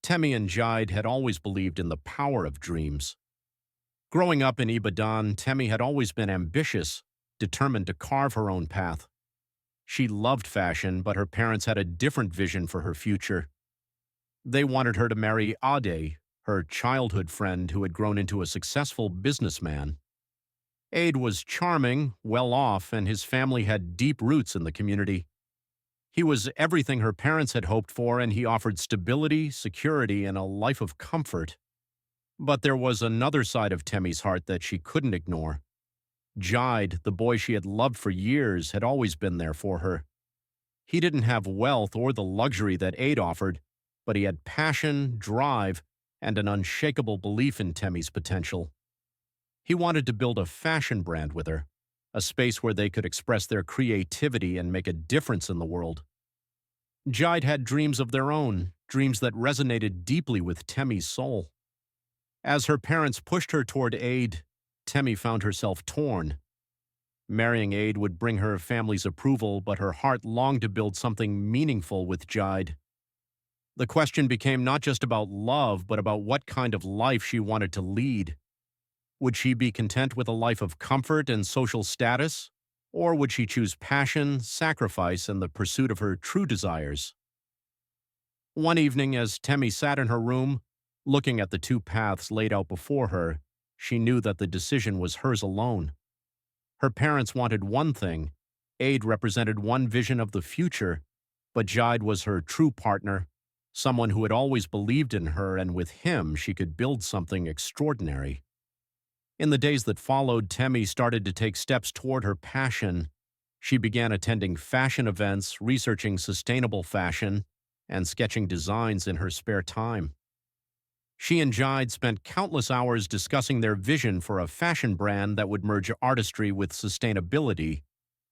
Temi and Jide had always believed in the power of dreams. Growing up in Ibadan, Temi had always been ambitious, determined to carve her own path. She loved fashion, but her parents had a different vision for her future. They wanted her to marry Ade, her childhood friend who had grown into a successful businessman. Ade was charming, well off, and his family had deep roots in the community. He was everything her parents had hoped for, and he offered stability, security, and a life of comfort. But there was another side of Temi's heart that she couldn't ignore. Jide, the boy she had loved for years, had always been there for her. He didn't have wealth or the luxury that Ade offered, but he had passion, drive, and an unshakable belief in Temi's potential. He wanted to build a fashion brand with her, a space where they could express their creativity and make a difference in the world. Jide had dreams of their own, dreams that resonated deeply with Temi's soul. As her parents pushed her toward Ade, Temi found herself torn. Marrying Ade would bring her family's approval, but her heart longed to build something meaningful with Jide. The question became not just about love, but about what kind of life she wanted to lead. Would she be content with a life of comfort and social status, or would she choose passion, sacrifice, and the pursuit of her true desires? One evening, as Temi sat in her room, looking at the two paths laid out before her, she knew that the decision was hers alone. Her parents wanted one thing, Ade represented one vision of the future, but Jide was her true partner, someone who had always believed in her, and with him she could build something extraordinary. In the days that followed, Temi started to take steps toward her passion. She began attending fashion events, researching sustainable fashion, and sketching designs in her spare time. She and Jide spent countless hours discussing their vision for a fashion brand that would merge artistry with sustainability,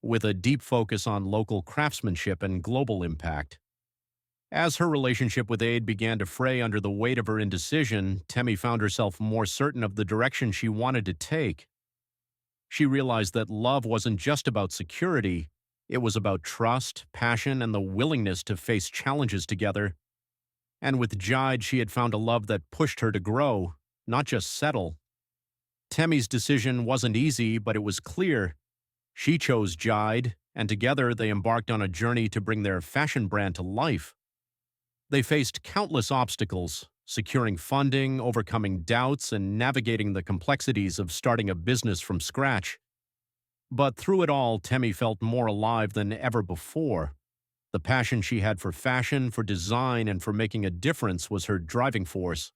with a deep focus on local craftsmanship and global impact. As her relationship with Ade began to fray under the weight of her indecision, Temi found herself more certain of the direction she wanted to take. She realized that love wasn't just about security, it was about trust, passion, and the willingness to face challenges together. And with Jide, she had found a love that pushed her to grow, not just settle. Temi's decision wasn't easy, but it was clear. She chose Jide, and together they embarked on a journey to bring their fashion brand to life. They faced countless obstacles, securing funding, overcoming doubts, and navigating the complexities of starting a business from scratch. But through it all, Temi felt more alive than ever before. The passion she had for fashion, for design, and for making a difference was her driving force.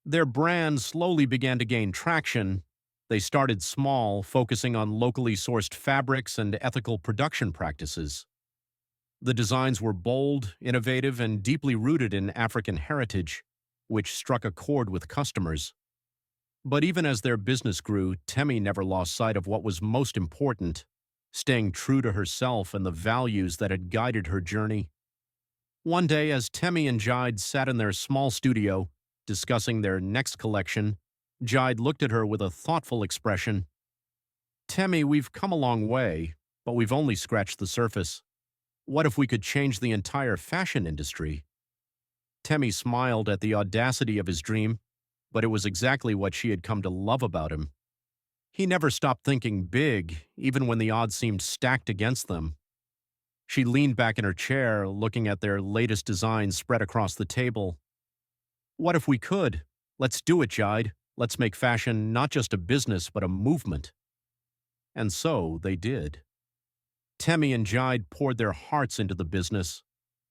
Their brand slowly began to gain traction. They started small, focusing on locally sourced fabrics and ethical production practices. The designs were bold, innovative, and deeply rooted in African heritage, which struck a chord with customers. But even as their business grew, Temi never lost sight of what was most important, staying true to herself and the values that had guided her journey. One day, as Temi and Jide sat in their small studio, discussing their next collection, Jide looked at her with a thoughtful expression. "Temi, we've come a long way, but we've only scratched the surface. What if we could change the entire fashion industry?" Temi smiled at the audacity of his dream, but it was exactly what she had come to love about him. He never stopped thinking big, even when the odds seemed stacked against them. She leaned back in her chair, looking at their latest designs spread across the table. "What if we could? Let's do it, Jide. Let's make fashion not just a business, but a movement." And so they did. Temi and Jide poured their hearts into the business.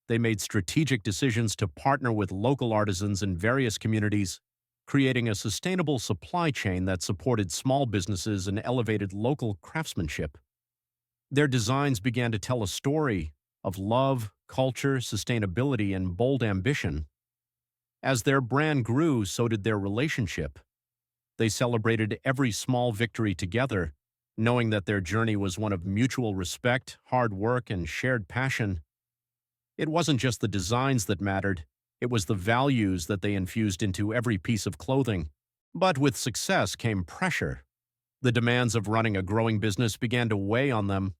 They made strategic decisions to partner with local artisans in various communities, creating a sustainable supply chain that supported small businesses and elevated local craftsmanship. Their designs began to tell a story of love, culture, sustainability, and bold ambition. As their brand grew, so did their relationship. They celebrated every small victory together, knowing that their journey was one of mutual respect, hard work, and shared passion. It wasn't just the designs that mattered, it was the values that they infused into every piece of clothing. But with success came pressure. The demands of running a growing business began to weigh on them.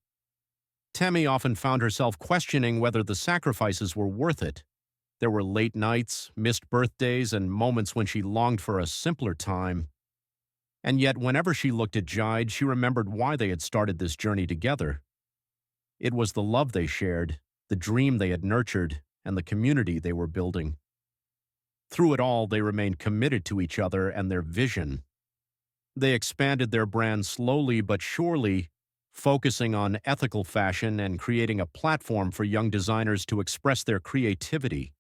Temi often found herself questioning whether the sacrifices were worth it. There were late nights, missed birthdays, and moments when she longed for a simpler time. And yet, whenever she looked at Jide, she remembered why they had started this journey together. It was the love they shared, the dream they had nurtured, and the community they were building. Through it all, they remained committed to each other and their vision. They expanded their brand slowly but surely, focusing on ethical fashion and creating a platform for young designers to express their creativity.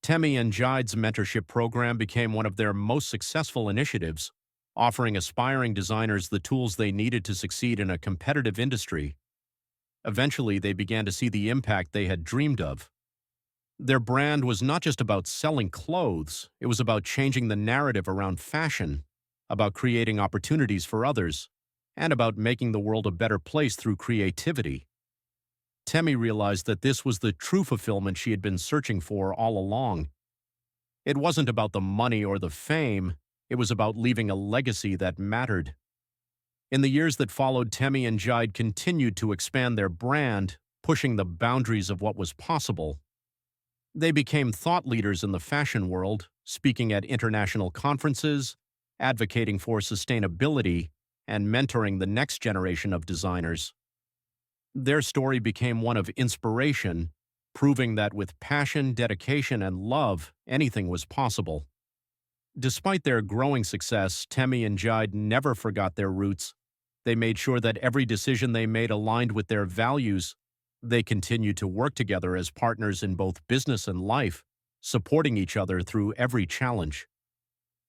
Temi and Jide's mentorship program became one of their most successful initiatives, offering aspiring designers the tools they needed to succeed in a competitive industry. Eventually, they began to see the impact they had dreamed of. Their brand was not just about selling clothes, it was about changing the narrative around fashion, about creating opportunities for others, and about making the world a better place through creativity. Temi realized that this was the true fulfillment she had been searching for all along. It wasn't about the money or the fame, it was about leaving a legacy that mattered. In the years that followed, Temi and Jide continued to expand their brand, pushing the boundaries of what was possible. They became thought leaders in the fashion world, speaking at international conferences, advocating for sustainability, and mentoring the next generation of designers. Their story became one of inspiration, proving that with passion, dedication, and love, anything was possible. Despite their growing success, Temi and Jide never forgot their roots. They made sure that every decision they made aligned with their values. They continued to work together as partners in both business and life, supporting each other through every challenge.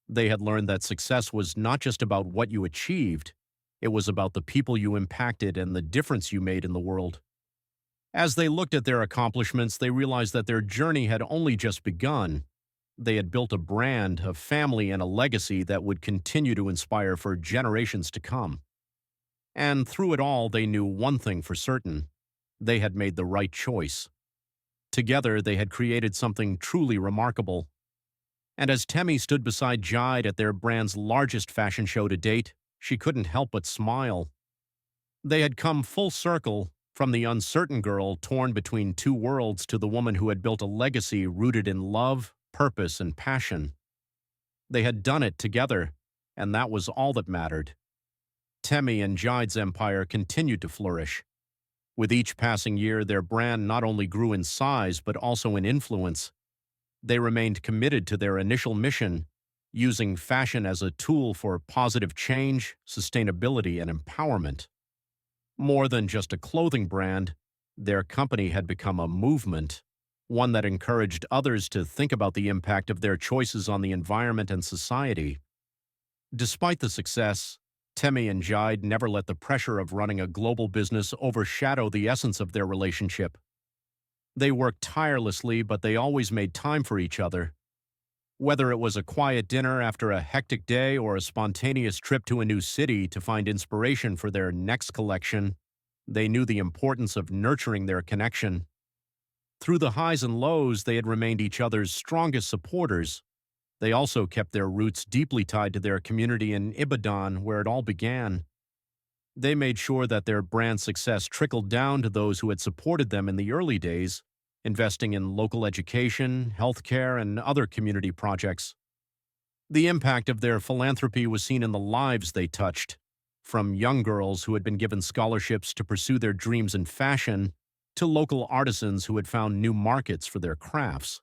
They had learned that success was not just about what you achieved, it was about the people you impacted and the difference you made in the world. As they looked at their accomplishments, they realized that their journey had only just begun. They had built a brand, a family, and a legacy that would continue to inspire for generations to come. And through it all, they knew one thing for certain: they had made the right choice. Together, they had created something truly remarkable. And as Temi stood beside Jide at their brand's largest fashion show to date, she couldn't help but smile. They had come full circle, from the uncertain girl torn between two worlds to the woman who had built a legacy rooted in love, purpose, and passion. They had done it together, and that was all that mattered. Temi and Jide's empire continued to flourish. With each passing year, their brand not only grew in size but also in influence. They remained committed to their initial mission, using fashion as a tool for positive change, sustainability, and empowerment. More than just a clothing brand, their company had become a movement, one that encouraged others to think about the impact of their choices on the environment and society. Despite the success, Temi and Jide never let the pressure of running a global business overshadow the essence of their relationship. They worked tirelessly, but they always made time for each other. Whether it was a quiet dinner after a hectic day or a spontaneous trip to a new city to find inspiration for their next collection, they knew the importance of nurturing their connection. Through the highs and lows, they had remained each other's strongest supporters. They also kept their roots deeply tied to their community in Ibadan, where it all began. They made sure that their brand success trickled down to those who had supported them in the early days, investing in local education, healthcare, and other community projects. The impact of their philanthropy was seen in the lives they touched, from young girls who had been given scholarships to pursue their dreams in fashion, to local artisans who had found new markets for their crafts.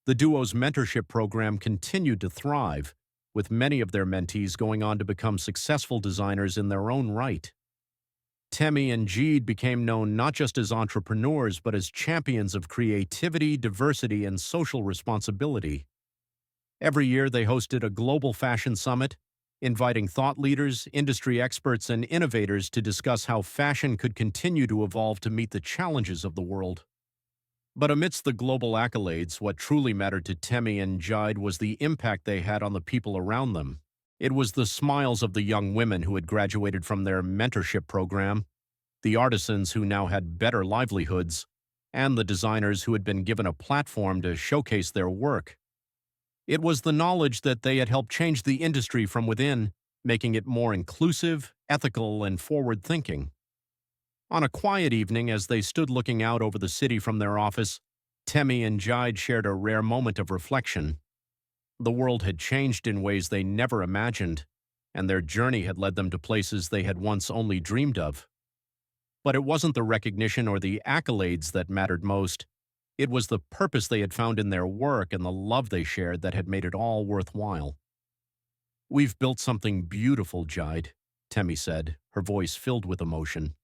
The duo's mentorship program continued to thrive, with many of their mentees going on to become successful designers in their own right. Temi and Jide became known not just as entrepreneurs but as champions of creativity, diversity, and social responsibility. Every year they hosted a global fashion summit, inviting thought leaders, industry experts, and innovators to discuss how fashion could continue to evolve to meet the challenges of the world. But amidst the global accolades, what truly mattered to Temi and Jide was the impact they had on the people around them. It was the smiles of the young women who had graduated from their mentorship program, the artisans who now had better livelihoods, and the designers who had been given a platform to showcase their work. It was the knowledge that they had helped change the industry from within, making it more inclusive, ethical, and forward-thinking. On a quiet evening, as they stood looking out over the city from their office, Temi and Jide shared a rare moment of reflection. The world had changed in ways they never imagined, and their journey had led them to places they had once only dreamed of. But it wasn't the recognition or the accolades that mattered most. It was the purpose they had found in their work and the love they shared that had made it all worthwhile. "We've built something beautiful, Jide," Temi said, her voice filled with emotion.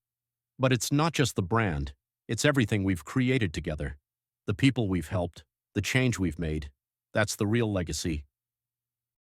"But it's not just the brand. It's everything we've created together. The people we've helped, the change we've made. That's the real legacy.